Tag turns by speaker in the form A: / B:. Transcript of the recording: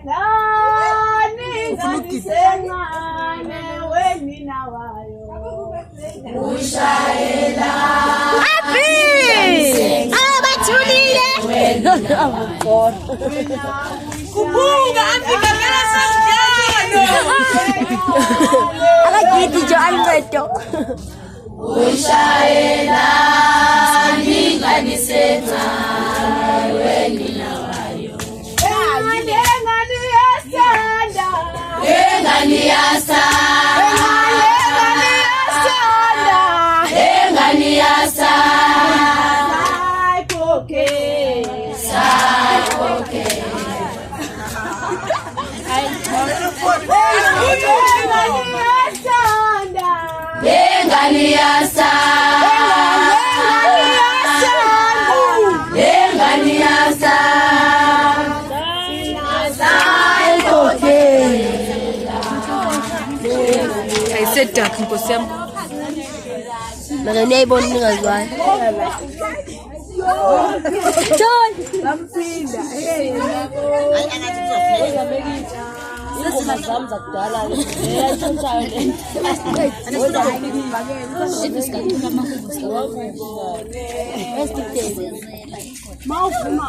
A: Nani nganisengane wenina wayo ushayela happy abathulile kubunga amfikamela sanjalo akagidi jo albeto ushayela nganisengane wenina wayo I said that nkosem Magane ibon ngazwa John bampinda ay angathuzofika sesizamza kudala mawufuma